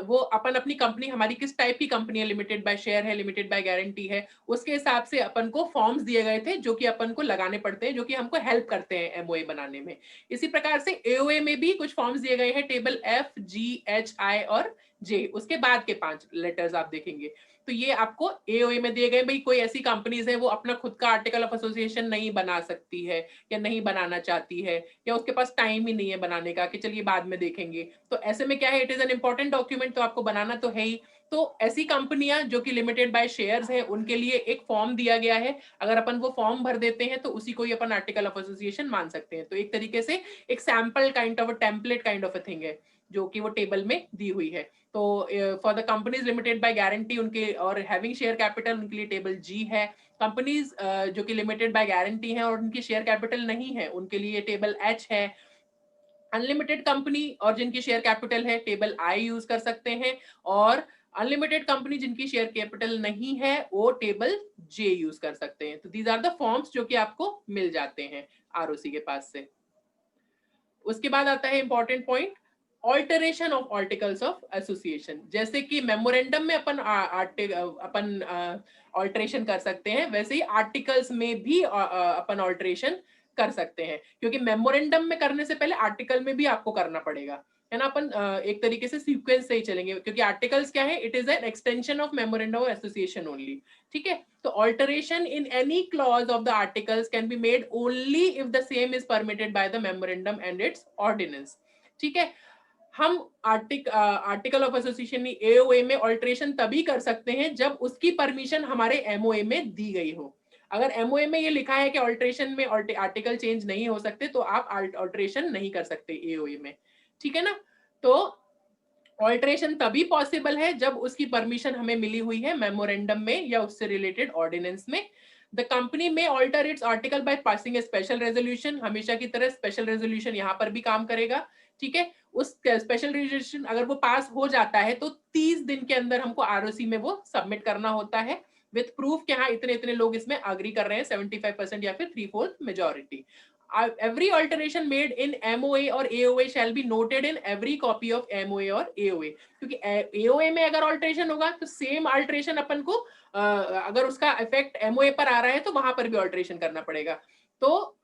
वो अपन अपनी कंपनी हमारी किस टाइप की कंपनी है, लिमिटेड बाय शेयर है, लिमिटेड बाय गारंटी है, उसके हिसाब से अपन को फॉर्म्स दिए गए थे जो कि अपन को लगाने पड़ते हैं, जो कि हमको हेल्प करते हैं एमओए बनाने में। इसी प्रकार से एओए में भी कुछ फॉर्म्स दिए गए हैं, table F G H I और जे, उसके बाद के 5 लेटर्स आप देखेंगे। तो ये आपको एओए में दिए गए। भाई कोई ऐसी कंपनीज है वो अपना खुद का आर्टिकल ऑफ एसोसिएशन नहीं बना सकती है या नहीं बनाना चाहती है, या उसके पास टाइम ही नहीं है बनाने का कि चलिए बाद में देखेंगे, तो ऐसे में क्या है, it is an important document, तो आपको बनाना तो है ही। तो ऐसी कंपनियां जो कि लिमिटेड बाय शेयर्स है उनके लिए एक फॉर्म दिया गया है, अगर अपन वो फॉर्म भर देते हैं तो उसी को ही अपन आर्टिकल ऑफ एसोसिएशन मान सकते हैं। तो एक तरीके से एक sample kind of a template kind of a thing है जो कि वो टेबल में दी हुई है। तो for the companies limited by guarantee उनके और हैविंग शेयर कैपिटल उनके लिए टेबल जी है। कंपनीज जो कि लिमिटेड बाय गारंटी है और उनकी शेयर कैपिटल नहीं है उनके लिए टेबल एच है। अनलिमिटेड कंपनी और जिनकी शेयर कैपिटल है टेबल आई यूज कर सकते हैं, और अनलिमिटेड कंपनी जिनकी शेयर कैपिटल नहीं है वो टेबल जे यूज कर सकते हैं। तो दीज आर द फॉर्म्स जो कि आपको मिल जाते हैं आरओसी के पास से। उसके बाद आता है important point, alteration of articles of association. जैसे कि मेमोरेंडम में अपन ऑल्टरेशन कर सकते हैं, वैसे ही आर्टिकल्स में भी अपन ऑल्टरेशन कर सकते हैं, क्योंकि मेमोरेंडम में करने से पहले आर्टिकल में भी आपको करना पड़ेगा, है ना। अपन एक तरीके से सीक्वेंस से ही चलेंगे, क्योंकि आर्टिकल्स क्या है, it is an extension of memorandum of association only, ठीक है। तो alteration in any clause of the articles can be made only if the same is permitted by the memorandum and its ordinance, ठीक है। हम article of association AOA में alteration तभी कर सकते हैं जब उसकी परमिशन हमारे एमओए में दी गई हो। अगर एमओए में ये लिखा है कि ऑल्टरेशन में आर्टिकल चेंज नहीं हो सकते, तो आप ऑल्टरेशन नहीं कर सकते एओए में, ठीक है ना। तो ऑल्टरेशन तभी पॉसिबल है जब उसकी परमिशन हमें मिली हुई है मेमोरेंडम में या उससे रिलेटेड ऑर्डिनेंस में। द कंपनी में alter its article by passing a special resolution, हमेशा की तरह स्पेशल रेजोल्यूशन यहाँ पर भी काम करेगा, ठीक है। उस स्पेशल रेजोल्यूशन अगर वो पास हो जाता है तो 30 दिन के अंदर हमको आरओसी में वो सबमिट करना होता है विथ प्रूफ कि हाँ इतने इतने लोग इसमें अग्री कर रहे हैं, 75% या फिर 3/4 majority. Every alteration made in MOA और AOA shall be noted in every copy of MOA और AOA, क्योंकि AOA में अगर alteration होगा तो सेम alteration अपन को अगर उसका इफेक्ट MOA पर आ रहा है तो वहां पर भी alteration करना पड़ेगा। तो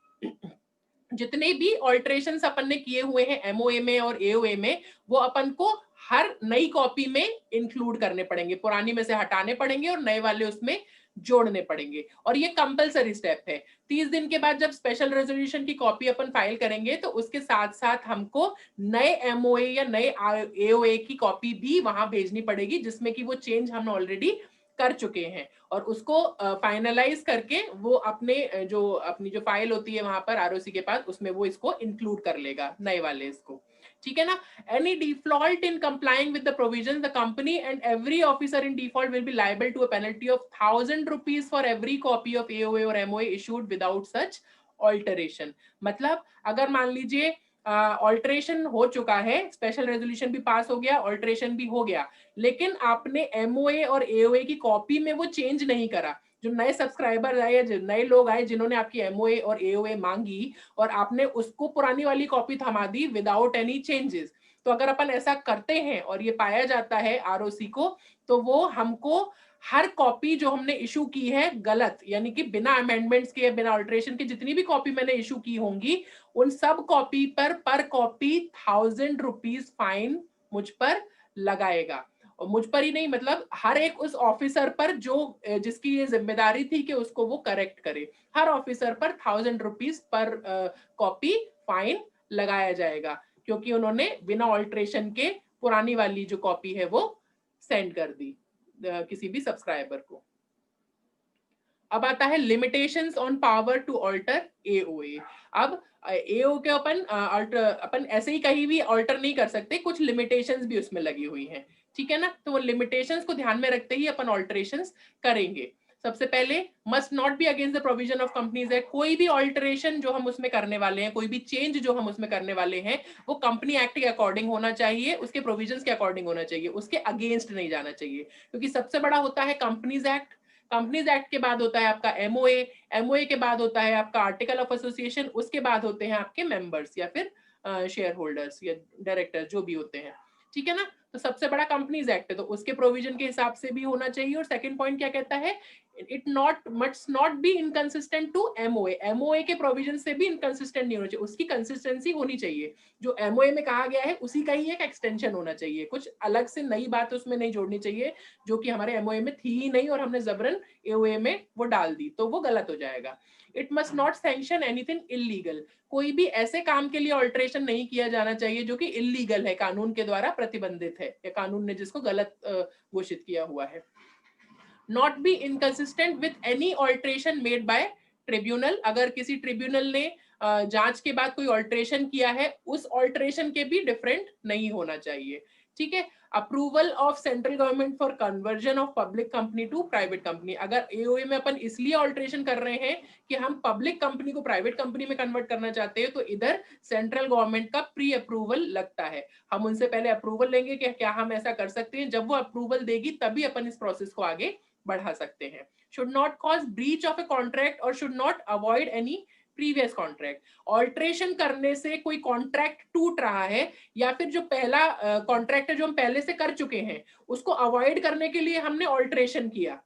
जितने भी ऑल्टरेशंस अपन ने किए हुए हैं एमओए में और एओए में, वो अपन को हर नई कॉपी में इंक्लूड करने पड़ेंगे, पुरानी में से हटाने पड़ेंगे और नए वाले उसमें जोड़ने पड़ेंगे, और ये कंपलसरी स्टेप है। 30 दिन के बाद जब स्पेशल रेजोल्यूशन की कॉपी अपन फाइल करेंगे तो उसके साथ साथ हमको नए एमओए या नए एओए की कॉपी भी वहां भेजनी पड़ेगी, जिसमें कि वो चेंज हमने ऑलरेडी कर चुके हैं, और उसको फाइनलाइज करके वो अपने जो अपनी जो फाइल होती है वहां पर आरओसी के पास, उसमें वो इसको इंक्लूड कर लेगा नए वाले इसको, ठीक है ना। Any default in complying with the provisions, the company and every officer in default will be liable to a penalty of 1,000 rupees for every copy of AOA or MOA issued without such alteration। मतलब अगर मान लीजिए alteration हो चुका है, special resolution भी पास हो गया, ऑल्टरेशन भी हो गया, लेकिन आपने एमओए और एओए की कॉपी में वो चेंज नहीं करा, जो नए सब्सक्राइबर आए, जो नए लोग आए जिन्होंने आपकी एमओए और एओए मांगी और आपने उसको पुरानी वाली कॉपी थमा दी विदाउट एनी चेंजेस, तो अगर अपन ऐसा करते हैं और ये पाया जाता है आरओसी को, तो वो हमको हर कॉपी जो हमने इशू की है गलत, यानी कि बिना अमेंडमेंट्स के, बिना ऑल्टरेशन के जितनी भी कॉपी मैंने इशू की होंगी, उन सब कॉपी पर कॉपी 1,000 रुपीज फाइन मुझ पर लगाएगा। और मुझ पर ही नहीं, मतलब हर एक उस ऑफिसर पर जो जिसकी ये जिम्मेदारी थी कि उसको वो करेक्ट करे, हर ऑफिसर पर 1,000 रुपीज पर कॉपी फाइन लगाया जाएगा, क्योंकि उन्होंने बिना ऑल्टरेशन के पुरानी वाली जो कॉपी है वो सेंड कर दी किसी भी सब्सक्राइबर को। अब आता है limitations on power to alter AOA. अब एओ के अपन ऐसे ही कहीं भी ऑल्टर नहीं कर सकते, कुछ लिमिटेशंस भी उसमें लगी हुई हैं, ठीक है ना। तो वो लिमिटेशंस को ध्यान में रखते ही अपन ऑल्टरेशंस करेंगे। सबसे पहले must not be against the provision of companies act, कोई भी ऑल्टरेशन जो हम उसमें करने वाले हैं, कोई भी चेंज जो हम उसमें करने वाले हैं, वो कंपनी एक्ट के अकॉर्डिंग होना चाहिए, उसके प्रोविजंस के अकॉर्डिंग होना चाहिए, उसके अगेंस्ट नहीं जाना चाहिए, क्योंकि सबसे बड़ा होता है कंपनीज एक्ट, कंपनीज एक्ट के बाद होता है आपका एमओए, एमओए के बाद होता है आपका आर्टिकल ऑफ एसोसिएशन, उसके बाद होते हैं आपके मेंबर्स या फिर शेयर होल्डर्स या डायरेक्टर जो भी होते हैं, ठीक है ना। तो सबसे बड़ा कंपनीज एक्ट है, तो उसके प्रोविजन के हिसाब से भी होना चाहिए। और सेकंड पॉइंट क्या कहता है, it must not be inconsistent to MOA, MOA के प्रोविजन से भी इनकंसिस्टेंट नहीं होना चाहिए, उसकी कंसिस्टेंसी होनी चाहिए, जो एमओए में कहा गया है उसी का ही एक एक्सटेंशन होना चाहिए, कुछ अलग से नई बात उसमें नहीं जोड़नी चाहिए जो कि हमारे एमओए में थी ही नहीं और हमने जबरन एओए में वो डाल दी, तो वो गलत हो जाएगा। It must not sanction anything illegal, कोई भी ऐसे काम के लिए ऑल्टरेशन नहीं किया जाना चाहिए जो कि इलीगल है, कानून के द्वारा प्रतिबंधित है या कानून ने जिसको गलत घोषित किया हुआ है। Not be inconsistent with any alteration made by tribunal, अगर किसी ट्रिब्यूनल ने जांच के बाद कोई ऑल्टरेशन किया है, उस ऑल्टरेशन के भी डिफरेंट नहीं होना चाहिए, ठीक है। Approval of central government for conversion of public company to private company, अगर एओए में अपन इसलिए ऑल्टरेशन कर रहे हैं कि हम पब्लिक कंपनी को प्राइवेट कंपनी में कन्वर्ट करना चाहते हैं, तो इधर सेंट्रल गवर्नमेंट का प्री अप्रूवल लगता है, हम उनसे पहले अप्रूवल लेंगे कि क्या हम ऐसा कर सकते हैं, जब वो अप्रूवल देगी तभी अपन इस प्रोसेस को आगे बढ़ा सकते हैं। Should not cause breach of a contract or should not avoid any previous contract, alteration करने से कोई कॉन्ट्रैक्ट टूट रहा है या फिर जो पहला कॉन्ट्रैक्ट है जो हम पहले से कर चुके हैं उसको अवॉइड करने के लिए हमने ऑल्टरेशन किया,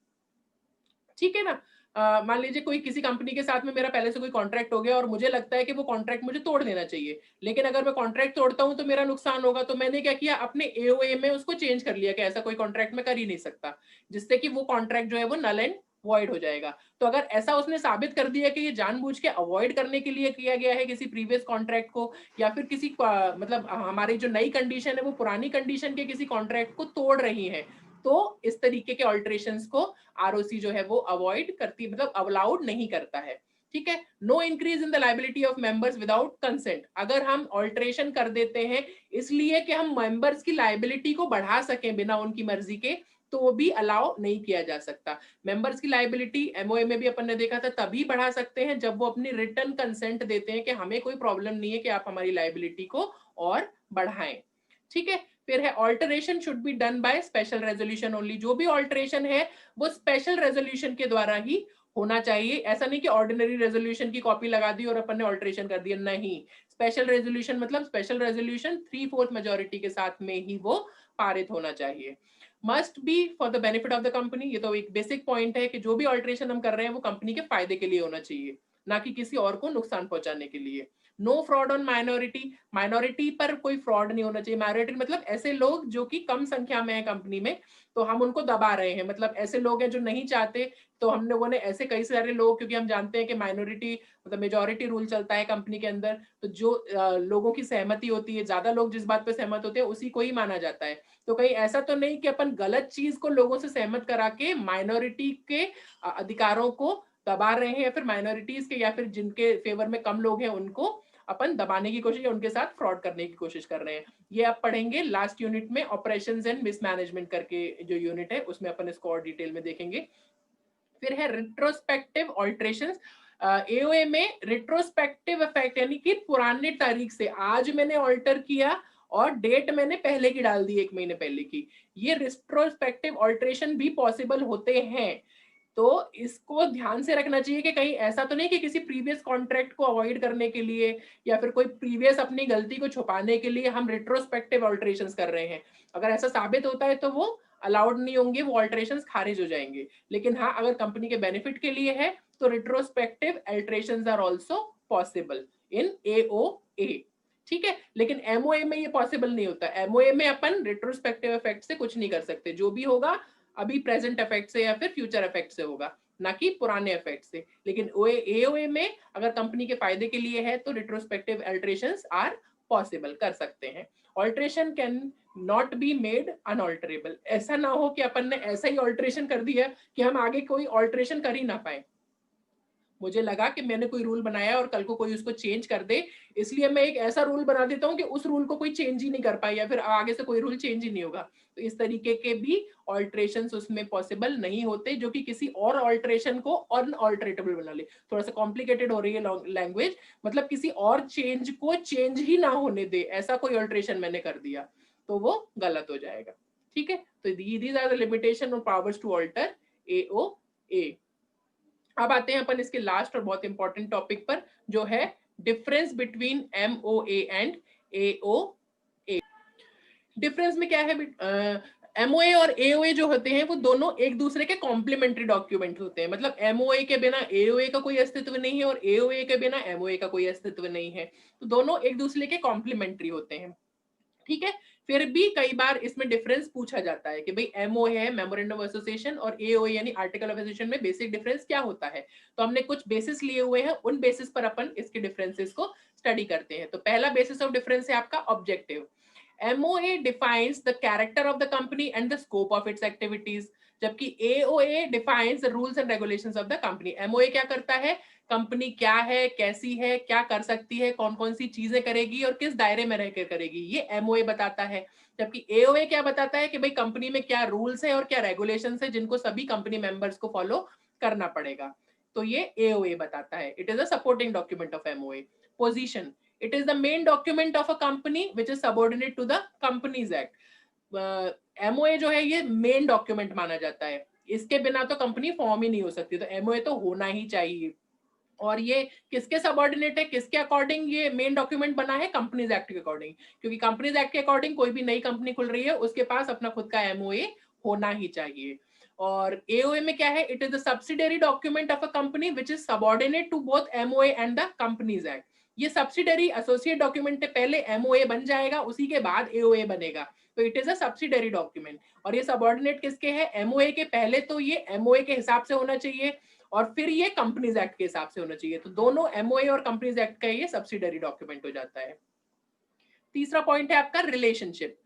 ठीक है ना। मान लीजिए कोई किसी कंपनी के साथ में मेरा पहले से कोई कॉन्ट्रैक्ट हो गया और मुझे लगता है कि वो कॉन्ट्रैक्ट मुझे तोड़ देना चाहिए, लेकिन अगर मैं कॉन्ट्रैक्ट तोड़ता हूं तो मेरा नुकसान होगा, तो मैंने क्या किया, अपने एओए में उसको चेंज कर लिया कि ऐसा कोई कॉन्ट्रैक्ट मैं कर ही नहीं सकता, जिससे कि वो कॉन्ट्रैक्ट जो है वो नल एंड वॉइड हो जाएगा। तो अगर ऐसा उसने साबित कर दिया कि ये जानबूझ के अवॉइड करने के लिए किया गया है किसी प्रीवियस कॉन्ट्रैक्ट को, या फिर किसी मतलब हमारी जो नई कंडीशन है वो पुरानी कंडीशन के किसी कॉन्ट्रैक्ट को तोड़ रही है, तो इस तरीके के ऑल्टरेशंस को आरओसी जो है वो अवॉइड करती, मतलब अलाउड नहीं करता है। ठीक है। No increase in the liability of members without consent. अगर हम ऑल्टरेशन कर देते हैं इसलिए कि हम मेंबर्स की लाइबिलिटी को बढ़ा सकें बिना उनकी मर्जी के, तो वो भी अलाउ नहीं किया जा सकता। मेंबर्स की लाइबिलिटी एमओए में भी अपन ने देखा था तभी बढ़ा सकते हैं जब वो अपनी रिटर्न कंसेंट देते हैं कि हमें कोई प्रॉब्लम नहीं है कि आप हमारी लाइबिलिटी को और बढ़ाएं। ठीक है। फिर है alteration should be done by special resolution only. जो भी ऑल्टरेशन है वो स्पेशल रेजोल्यूशन के द्वारा ही होना चाहिए। ऐसा नहीं कि ऑर्डिनरी रेजोल्यूशन की कॉपी लगा दी और अपन ने ऑल्टरेशन कर दिया, नहीं। स्पेशल रेजोल्यूशन मतलब स्पेशल रेजोल्यूशन 3/4 मेजोरिटी के साथ में ही वो पारित होना चाहिए। Must be for the benefit of the company. ये तो एक बेसिक पॉइंट है कि जो भी ऑल्टरेशन हम कर रहे हैं वो कंपनी के फायदे के लिए होना चाहिए, ना कि किसी और को नुकसान पहुंचाने के लिए। No fraud on minority. Minority पर कोई फ्रॉड नहीं होना चाहिए। माइनॉरिटी मतलब ऐसे लोग जो कि कम संख्या में है कंपनी में, तो हम उनको दबा रहे हैं, मतलब ऐसे लोग हैं जो नहीं चाहते, तो हम लोगों ने ऐसे कई सारे लोग, क्योंकि हम जानते हैं कि माइनॉरिटी मतलब मेजोरिटी रूल चलता है कंपनी के अंदर, तो जो लोगों की सहमति होती है, ज्यादा लोग जिस बात पे सहमत होते हैं उसी को ही माना जाता है। तो कहीं ऐसा तो नहीं कि अपन गलत चीज को लोगों से सहमत करा के माइनॉरिटी के अधिकारों को दबा रहे हैं, या फिर माइनॉरिटीज के या फिर जिनके फेवर में कम लोग हैं उनको अपन दबाने की कोशिश या उनके साथ फ्रॉड करने की कोशिश कर रहे हैं। ये आप पढ़ेंगे लास्ट यूनिट में, ऑपरेशंस एंड मिसमैनेजमेंट करके जो यूनिट है उसमें अपन इसको और डिटेल में देखेंगे। फिर है रिट्रोस्पेक्टिव ऑल्टरेशंस। एओए में रिट्रोस्पेक्टिव इफेक्ट यानी कि पुराने तारीख से, आज मैंने ऑल्टर किया और डेट मैंने पहले की डाल दी, 1 महीने पहले की, ये रिट्रोस्पेक्टिव ऑल्टरेशन भी पॉसिबल होते हैं। तो इसको ध्यान से रखना चाहिए कि कहीं ऐसा तो नहीं कि किसी प्रीवियस कॉन्ट्रैक्ट को अवॉइड करने के लिए या फिर कोई प्रीवियस अपनी गलती को छुपाने के लिए हम रिट्रोस्पेक्टिव ऑल्टरेशंस कर रहे हैं। अगर ऐसा साबित होता है तो वो अलाउड नहीं होंगे, वो ऑल्टरेशंस खारिज हो जाएंगे। लेकिन हाँ, अगर कंपनी के बेनिफिट के लिए है तो retrospective alterations are also possible in AOA. ठीक है। लेकिन एमओए में ये पॉसिबल नहीं होता। एमओए में अपन रिट्रोस्पेक्टिव इफेक्ट से कुछ नहीं कर सकते, जो भी होगा अभी प्रेजेंट इफेक्ट से या फिर फ्यूचर इफेक्ट से होगा, ना कि पुराने इफेक्ट से। लेकिन एओए में अगर कंपनी के फायदे के लिए है तो रिट्रोस्पेक्टिव अल्टरेशंस आर पॉसिबल, कर सकते हैं। Alteration can not be made unalterable. ऐसा ना हो कि अपन ने ऐसा ही ऑल्टरेशन कर दिया कि हम आगे कोई ऑल्टरेशन कर ही ना पाए। मुझे लगा कि मैंने कोई रूल बनाया और कल को कोई उसको चेंज कर दे, इसलिए मैं एक ऐसा रूल बना देता हूं कि उस रूल को कोई चेंज ही नहीं कर पाए या फिर आगे से कोई रूल चेंज ही नहीं होगा। तो इस तरीके के भी ऑल्टरेशंस उसमें पॉसिबल नहीं होते, जो कि किसी और ऑल्टरेशन को अनऑल्टरेटेबल बना ले। थोड़ा सा कॉम्प्लिकेटेड हो रही है लैंग्वेज, मतलब किसी और चेंज को चेंज ही ना होने दे, ऐसा कोई ऑल्टरेशन मैंने कर दिया तो वो गलत हो जाएगा। ठीक है। तो these are the limitation of powers to alter AOA. अब आते हैं अपन इसके लास्ट और बहुत इंपॉर्टेंट टॉपिक पर, जो है difference between MOA and AOA. Difference में क्या है? एमओए और एओए जो होते हैं वो दोनों एक दूसरे के कॉम्प्लीमेंट्री डॉक्यूमेंट होते हैं। मतलब एमओए के बिना एओए का कोई अस्तित्व नहीं है और एओए के बिना एमओए का कोई अस्तित्व नहीं है, तो दोनों एक दूसरे के कॉम्प्लीमेंट्री होते हैं। ठीक है। फिर भी कई बार इसमें डिफरेंस पूछा जाता है कि भाई एमओ है मेमोरेंडम ऑफ एसोसिएशन और एओए यानी आर्टिकल ऑफ एसोसिएशन में बेसिक डिफरेंस क्या होता है। तो हमने कुछ बेसिस लिए हुए हैं, उन बेसिस पर अपन इसके डिफरेंसेस को स्टडी करते हैं। तो पहला बेसिस ऑफ डिफरेंस है आपका objective. MOA defines the character of the company and the scope of its activities, जबकि AOA defines the rules and regulations of the company। MOA क्या करता है? कंपनी क्या है, कैसी है, क्या कर सकती है, कौन कौन सी चीजें करेगी और किस दायरे में रहकर करेगी, ये MOA बताता है। जबकि AOA क्या बताता है कि भाई कंपनी में क्या रूल्स है और क्या रेगुलेशंस है जिनको सभी कंपनी मेंबर्स को फॉलो करना पड़ेगा। तो ये AOA बताता है। It is a supporting document of MOA। Position, it is the main document of a company which is subordinate to the companies act। MOA जो है ये मेन डॉक्यूमेंट माना जाता है, इसके बिना तो कंपनी फॉर्म ही नहीं हो सकती, तो MOA तो होना ही चाहिए। और ये किसके सबऑर्डिनेट है, किसके अकॉर्डिंग ये मेन डॉक्यूमेंट बना है? कंपनीज एक्ट के अकॉर्डिंग, क्योंकि कंपनीज एक्ट के अकॉर्डिंग कोई भी नई कंपनी खुल रही है उसके पास अपना खुद का MOA होना ही चाहिए। और एओए में क्या है, it is the subsidiary document of a company which is subordinate to both MOA and the companies act. ये सब्सिडरी एसोसिएट डॉक्यूमेंट है, पहले एमओए बन जाएगा उसी के बाद एओए बनेगा, तो it is a subsidiary document. और ये सबऑर्डिनेट किसके है, एमओए के। पहले तो ये एमओए के हिसाब से होना चाहिए और फिर ये कंपनीज एक्ट के हिसाब से होना चाहिए, तो दोनों एमओए और कंपनीज एक्ट का ये सब्सिडरी डॉक्यूमेंट हो जाता है। तीसरा पॉइंट है आपका relationship.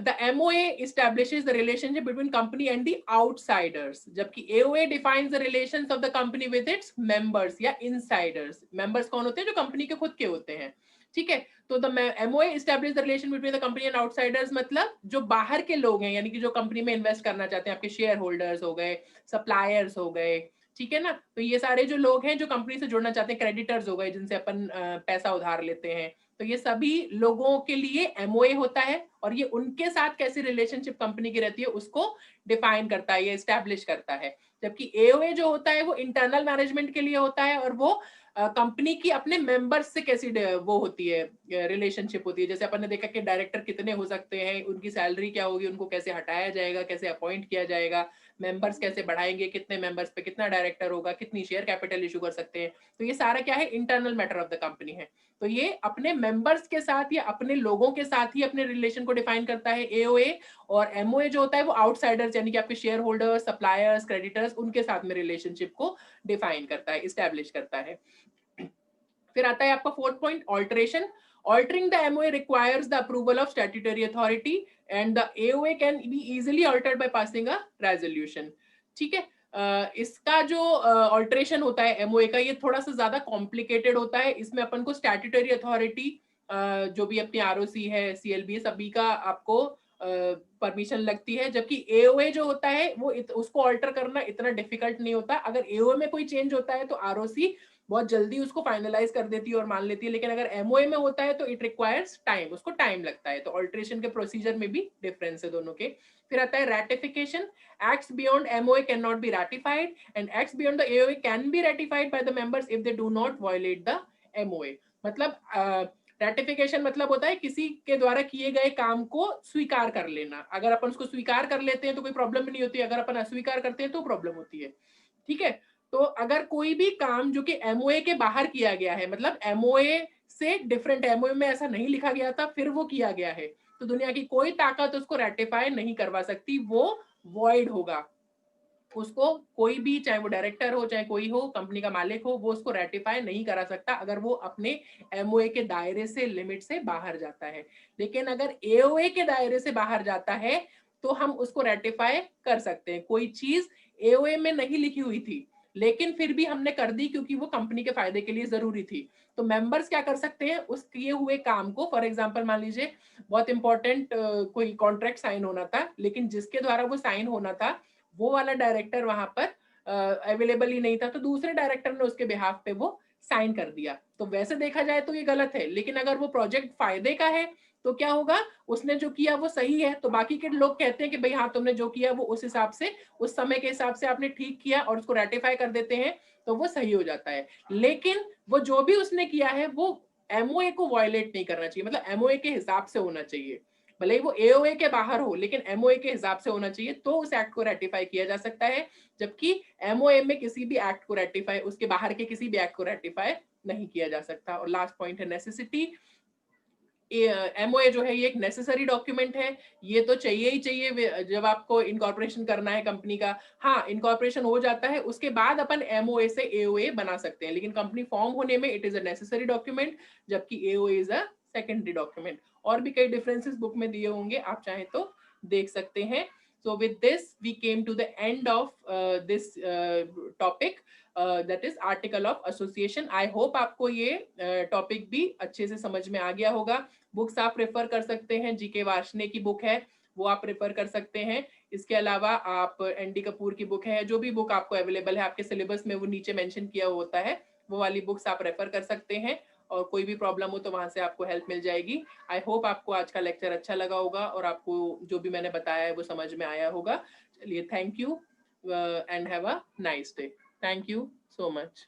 The MOA establishes the relationship between company and the outsiders, जबकि AOA defines the relations of the company with its members या insiders। members कौन होते हैं, जो कंपनी के खुद के होते हैं, ठीक है। तो the MOA establish the relation between the company and outsiders, मतलब जो बाहर के लोग हैं, यानी कि जो कंपनी में इन्वेस्ट करना चाहते हैं, आपके शेयर होल्डर्स हो गए, सप्लायर्स हो गए, ठीक है ना। तो ये सारे जो लोग हैं जो कंपनी से जुड़ना चाहते हैं, क्रेडिटर्स हो गए जिनसे अपन पैसा उधार लेते हैं, तो ये सभी लोगों के लिए एमओए होता है और ये उनके साथ कैसी रिलेशनशिप कंपनी की रहती है उसको डिफाइन करता है, ये एस्टैब्लिश करता है। जबकि एओए जो होता है वो इंटरनल मैनेजमेंट के लिए होता है और वो कंपनी की अपने मेंबर्स से कैसी वो होती है, रिलेशनशिप होती है। जैसे अपन ने देखा कि डायरेक्टर कितने हो सकते हैं, उनकी सैलरी क्या होगी, उनको कैसे हटाया जाएगा, कैसे अपॉइंट किया जाएगा, मेंबर्स कैसे बढ़ाएंगे, कितने मेंबर्स पे कितना डायरेक्टर होगा, कितनी शेयर कैपिटल इशू कर सकते हैं, तो ये सारा क्या है, internal matter of the company है। तो ये अपने मेंबर्स के साथ या अपने लोगों के साथ ही अपने रिलेशन को डिफाइन करता है एओए। और एमओए जो होता है वो आउटसाइडर्स यानी कि आपके शेयर होल्डर्स, सप्लायर्स, क्रेडिटर्स, उनके साथ में रिलेशनशिप को डिफाइन करता है, इस्टेब्लिश करता है। फिर आता है आपका fourth point, alteration. Altering the MOA requires the approval of statutory authority and the AOA can be easily altered by passing a resolution। ठीक है। इसका जो ऑल्ट्रेशन होता है एमओए का, ये थोड़ा सा ज्यादा कॉम्प्लिकेटेड होता है। इसमें अपन को स्टैट्यूटरी अथॉरिटी जो भी अपनी आरओसी है, सीएलबी, सभी का आपको परमिशन लगती है। जबकि एओए जो होता है वो उसको ऑल्टर करना इतना डिफिकल्ट नहीं होता। अगर एओए में कोई चेंज होता है तो आरओसी बहुत जल्दी उसको फाइनलाइज कर देती है और मान लेती है, लेकिन अगर एमओए में होता है तो इट रिक्वायर्स टाइम, उसको टाइम लगता है। तो ऑल्ट्रेशन के प्रोसीजर में भी डिफरेंस है दोनों के। फिर आता है ratification. Acts beyond MOA can not be ratified and acts beyond the AOA can be ratified by the members if they do not violate the MOA. मतलब रैटिफिकेशन मतलब होता है किसी के द्वारा किए गए काम को स्वीकार कर लेना। अगर अपन उसको स्वीकार कर लेते हैं तो कोई प्रॉब्लम नहीं होती, अगर अपन अस्वीकार करते हैं तो प्रॉब्लम होती है, ठीक है। तो अगर कोई भी काम जो कि एमओए के बाहर किया गया है, मतलब एमओए से डिफरेंट, एमओए में ऐसा नहीं लिखा गया था फिर वो किया गया है, तो दुनिया की कोई ताकत उसको रेटिफाई नहीं करवा सकती, वो वॉइड होगा। उसको कोई भी, चाहे वो डायरेक्टर हो चाहे कोई हो, कंपनी का मालिक हो, वो उसको रेटिफाई नहीं करा सकता अगर वो अपने एमओए के दायरे से, लिमिट से बाहर जाता है। लेकिन अगर एओए के दायरे से बाहर जाता है तो हम उसको रेटिफाई कर सकते हैं। कोई चीज एओए में नहीं लिखी हुई थी लेकिन फिर भी हमने कर दी क्योंकि वो कंपनी के फायदे के लिए जरूरी थी, तो मेंबर्स क्या कर सकते हैं, उस किए हुए काम को, फॉर एग्जांपल मान लीजिए बहुत इंपॉर्टेंट कोई कॉन्ट्रैक्ट साइन होना था, लेकिन जिसके द्वारा वो साइन होना था वो वाला डायरेक्टर वहां पर अवेलेबल ही नहीं था, तो दूसरे डायरेक्टर ने उसके बिहाफ पे वो साइन कर दिया। तो वैसे देखा जाए तो ये गलत है, लेकिन अगर वो प्रोजेक्ट फायदे का है तो क्या होगा, उसने जो किया वो सही है, तो बाकी के लोग कहते हैं कि भाई हाँ तुमने जो किया वो उस हिसाब से, उस समय के हिसाब से आपने ठीक किया, और उसको रेटिफाई कर देते हैं तो वो सही हो जाता है। लेकिन वो जो भी उसने किया है वो एमओए को वायलेट नहीं करना चाहिए, मतलब एमओए के हिसाब से होना चाहिए। भले ही वो एओए के बाहर हो लेकिन एमओए के हिसाब से होना चाहिए, तो उस एक्ट को रेटिफाई किया जा सकता है। जबकि एमओए में किसी भी एक्ट को रेटिफाई, उसके बाहर के किसी भी एक्ट को रेटिफाई नहीं किया जा सकता। और लास्ट पॉइंट है नेसेसिटी। एमओए जो है ये एक नेसेसरी डॉक्यूमेंट है, ये तो चाहिए ही चाहिए जब आपको इनकॉर्पोरेशन करना है कंपनी का। हाँ, इनकॉर्पोरेशन हो जाता है उसके बाद अपन एमओए से एओए बना सकते हैं, लेकिन कंपनी फॉर्म होने में it is a necessary document, जबकि AOA is a secondary document. और भी कई डिफरेंसेस बुक में दिए होंगे, आप चाहें तो देख सकते हैं। So with this we came to the end of this topic, that is article of association. I hope आपको ये टॉपिक भी अच्छे से समझ में आ गया होगा। बुक्स आप रेफर कर सकते हैं, जीके वार्ष्णे की बुक है वो आप रेफर कर सकते हैं। इसके अलावा आप एनडी कपूर की बुक है, जो भी बुक आपको अवेलेबल है आपके सिलेबस में वो नीचे मेंशन किया होता है, वो वाली बुक्स आप रेफर कर सकते हैं। और कोई भी प्रॉब्लम हो तो वहां से आपको हेल्प मिल जाएगी। आई होप आपको आज का लेक्चर अच्छा लगा होगा और आपको जो भी मैंने बताया है वो समझ में आया होगा। चलिए, thank you and have a nice day. Thank you so much.